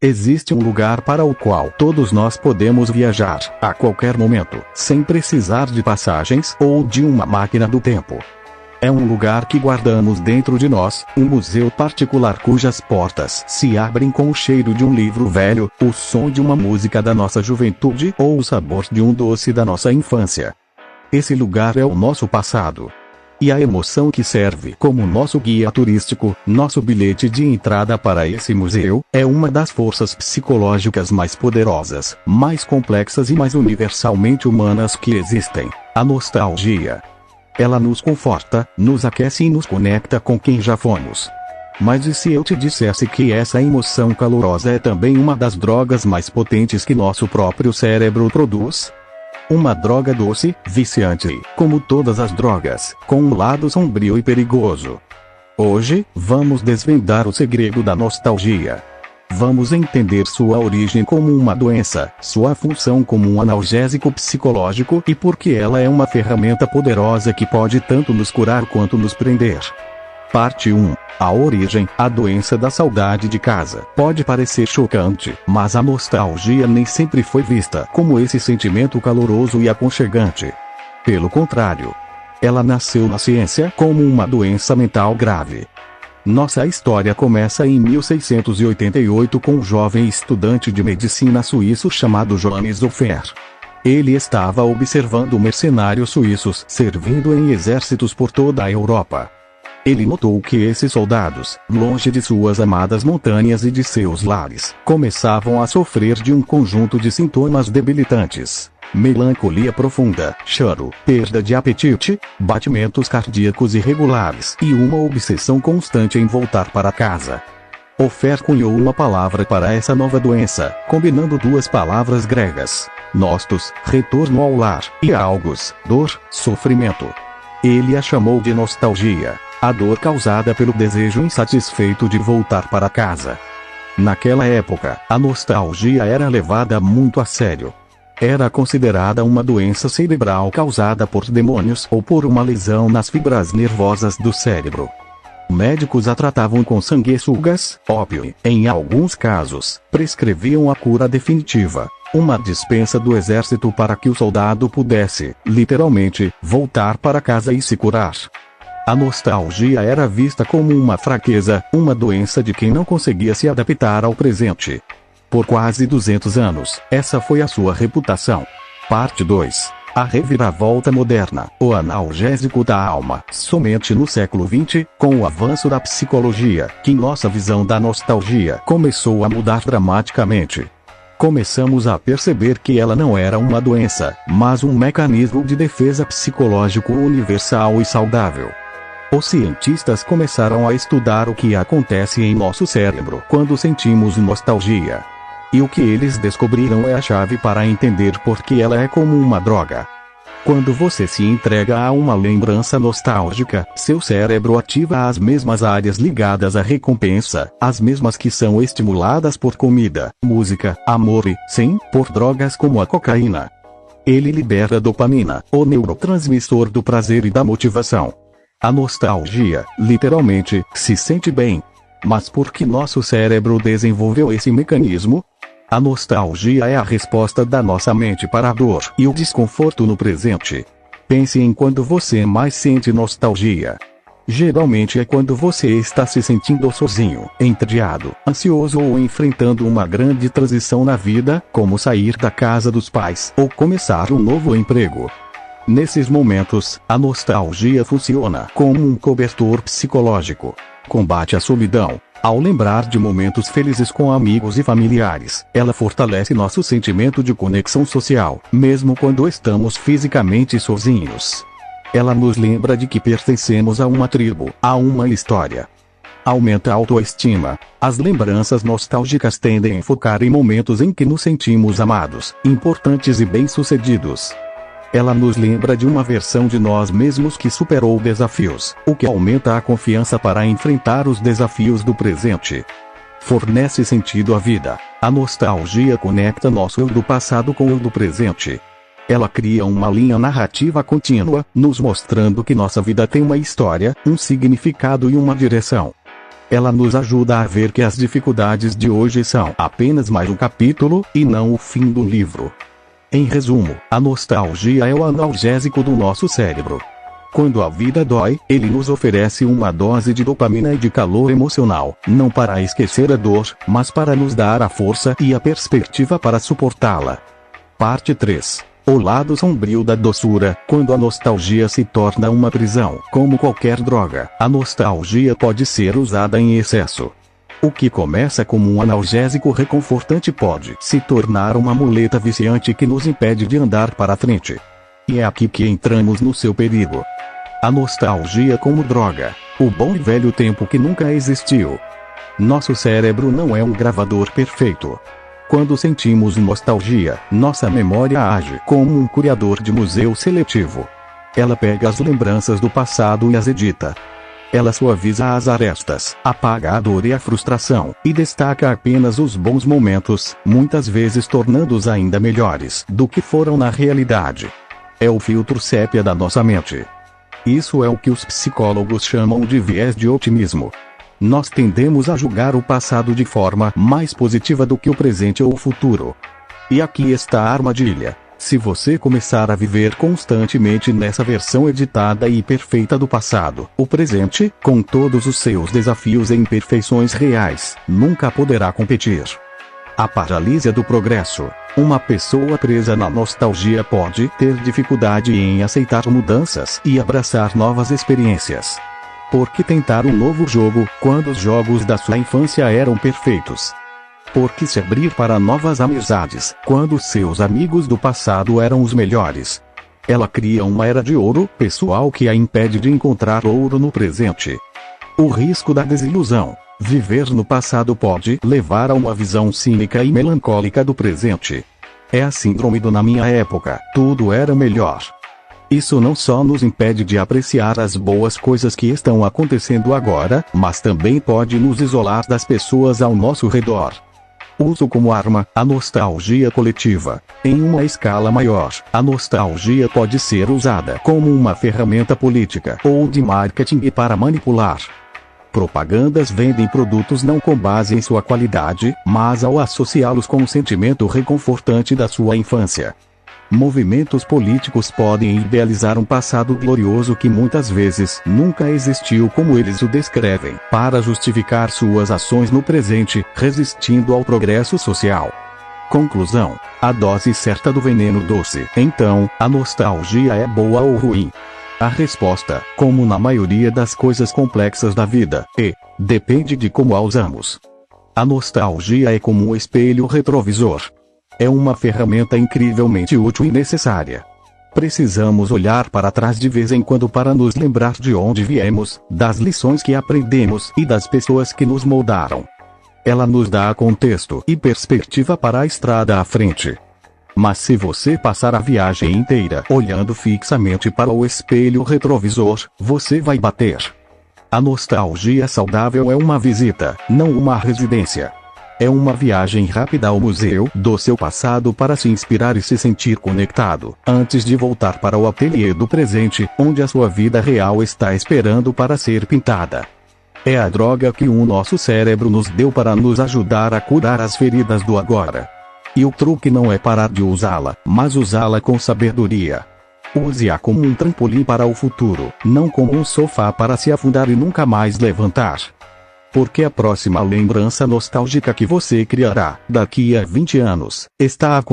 Existe um lugar para o qual todos nós podemos viajar, a qualquer momento, sem precisar de passagens ou de uma máquina do tempo. É um lugar que guardamos dentro de nós, um museu particular cujas portas se abrem com o cheiro de um livro velho, o som de uma música da nossa juventude ou o sabor de um doce da nossa infância. Esse lugar é o nosso passado. E a emoção que serve como nosso guia turístico, nosso bilhete de entrada para esse museu, é uma das forças psicológicas mais poderosas, mais complexas e mais universalmente humanas que existem: a nostalgia. Ela nos conforta, nos aquece e nos conecta com quem já fomos. Mas e se eu te dissesse que essa emoção calorosa é também uma das drogas mais potentes que nosso próprio cérebro produz? Uma droga doce, viciante e, como todas as drogas, com um lado sombrio e perigoso. Hoje, vamos desvendar o segredo da nostalgia. Vamos entender sua origem como uma doença, sua função como um analgésico psicológico e por que ela é uma ferramenta poderosa que pode tanto nos curar quanto nos prender. Parte 1. A origem, a doença da saudade de casa. Pode parecer chocante, mas a nostalgia nem sempre foi vista como esse sentimento caloroso e aconchegante. Pelo contrário, ela nasceu na ciência como uma doença mental grave. Nossa história começa em 1688 com um jovem estudante de medicina suíço chamado Johannes Hofer. Ele estava observando mercenários suíços servindo em exércitos por toda a Europa. Ele notou que esses soldados, longe de suas amadas montanhas e de seus lares, começavam a sofrer de um conjunto de sintomas debilitantes: melancolia profunda, choro, perda de apetite, batimentos cardíacos irregulares e uma obsessão constante em voltar para casa. Hofer cunhou uma palavra para essa nova doença, combinando duas palavras gregas: nostos, retorno ao lar, e algos, dor, sofrimento. Ele a chamou de nostalgia, a dor causada pelo desejo insatisfeito de voltar para casa. Naquela época, a nostalgia era levada muito a sério. Era considerada uma doença cerebral causada por demônios ou por uma lesão nas fibras nervosas do cérebro. Médicos a tratavam com sanguessugas, ópio e, em alguns casos, prescreviam a cura definitiva: uma dispensa do exército para que o soldado pudesse, literalmente, voltar para casa e se curar. A nostalgia era vista como uma fraqueza, uma doença de quem não conseguia se adaptar ao presente. Por quase 200 anos, essa foi a sua reputação. Parte 2. A reviravolta moderna, o analgésico da alma. Somente no século XX, com o avanço da psicologia, que nossa visão da nostalgia começou a mudar dramaticamente. Começamos a perceber que ela não era uma doença, mas um mecanismo de defesa psicológico universal e saudável. Os cientistas começaram a estudar o que acontece em nosso cérebro quando sentimos nostalgia. E o que eles descobriram é a chave para entender por que ela é como uma droga. Quando você se entrega a uma lembrança nostálgica, seu cérebro ativa as mesmas áreas ligadas à recompensa, as mesmas que são estimuladas por comida, música, amor e, sim, por drogas como a cocaína. Ele libera dopamina, o neurotransmissor do prazer e da motivação. A nostalgia, literalmente, se sente bem. Mas por que nosso cérebro desenvolveu esse mecanismo? A nostalgia é a resposta da nossa mente para a dor e o desconforto no presente. Pense em quando você mais sente nostalgia. Geralmente é quando você está se sentindo sozinho, entediado, ansioso ou enfrentando uma grande transição na vida, como sair da casa dos pais ou começar um novo emprego. Nesses momentos, a nostalgia funciona como um cobertor psicológico. Combate a solidão. Ao lembrar de momentos felizes com amigos e familiares, ela fortalece nosso sentimento de conexão social, mesmo quando estamos fisicamente sozinhos. Ela nos lembra de que pertencemos a uma tribo, a uma história. Aumenta a autoestima. As lembranças nostálgicas tendem a focar em momentos em que nos sentimos amados, importantes e bem-sucedidos. Ela nos lembra de uma versão de nós mesmos que superou desafios, o que aumenta a confiança para enfrentar os desafios do presente. Fornece sentido à vida. A nostalgia conecta nosso eu do passado com o eu do presente. Ela cria uma linha narrativa contínua, nos mostrando que nossa vida tem uma história, um significado e uma direção. Ela nos ajuda a ver que as dificuldades de hoje são apenas mais um capítulo, e não o fim do livro. Em resumo, a nostalgia é o analgésico do nosso cérebro. Quando a vida dói, ele nos oferece uma dose de dopamina e de calor emocional, não para esquecer a dor, mas para nos dar a força e a perspectiva para suportá-la. Parte 3. O lado sombrio da doçura. Quando a nostalgia se torna uma prisão, como qualquer droga, a nostalgia pode ser usada em excesso. O que começa como um analgésico reconfortante pode se tornar uma muleta viciante que nos impede de andar para frente. E é aqui que entramos no seu perigo. A nostalgia como droga. O bom e velho tempo que nunca existiu. Nosso cérebro não é um gravador perfeito. Quando sentimos nostalgia, nossa memória age como um curador de museu seletivo. Ela pega as lembranças do passado e as edita. Ela suaviza as arestas, apaga a dor e a frustração, e destaca apenas os bons momentos, muitas vezes tornando-os ainda melhores do que foram na realidade. É o filtro sépia da nossa mente. Isso é o que os psicólogos chamam de viés de otimismo. Nós tendemos a julgar o passado de forma mais positiva do que o presente ou o futuro. E aqui está a armadilha. Se você começar a viver constantemente nessa versão editada e perfeita do passado, o presente, com todos os seus desafios e imperfeições reais, nunca poderá competir. A paralisia do progresso. Uma pessoa presa na nostalgia pode ter dificuldade em aceitar mudanças e abraçar novas experiências. Por que tentar um novo jogo, quando os jogos da sua infância eram perfeitos? Por que se abrir para novas amizades, quando seus amigos do passado eram os melhores? Ela cria uma era de ouro pessoal que a impede de encontrar ouro no presente. O risco da desilusão. Viver no passado pode levar a uma visão cínica e melancólica do presente. É a síndrome do "na minha época, tudo era melhor". Isso não só nos impede de apreciar as boas coisas que estão acontecendo agora, mas também pode nos isolar das pessoas ao nosso redor. Uso como arma, a nostalgia coletiva. Em uma escala maior, a nostalgia pode ser usada como uma ferramenta política ou de marketing para manipular. Propagandas vendem produtos não com base em sua qualidade, mas ao associá-los com o sentimento reconfortante da sua infância. Movimentos políticos podem idealizar um passado glorioso que muitas vezes nunca existiu como eles o descrevem, para justificar suas ações no presente, resistindo ao progresso social. Conclusão: a dose certa do veneno doce. Então, a nostalgia é boa ou ruim? A resposta, como na maioria das coisas complexas da vida, depende de como a usamos. A nostalgia é como um espelho retrovisor. É uma ferramenta incrivelmente útil e necessária. Precisamos olhar para trás de vez em quando para nos lembrar de onde viemos, das lições que aprendemos e das pessoas que nos moldaram. Ela nos dá contexto e perspectiva para a estrada à frente. Mas se você passar a viagem inteira olhando fixamente para o espelho retrovisor, você vai bater. A nostalgia saudável é uma visita, não uma residência. É uma viagem rápida ao museu do seu passado para se inspirar e se sentir conectado, antes de voltar para o ateliê do presente, onde a sua vida real está esperando para ser pintada. É a droga que o nosso cérebro nos deu para nos ajudar a curar as feridas do agora. E o truque não é parar de usá-la, mas usá-la com sabedoria. Use-a como um trampolim para o futuro, não como um sofá para se afundar e nunca mais levantar. Porque a próxima lembrança nostálgica que você criará, daqui a 20 anos, está acontecendo.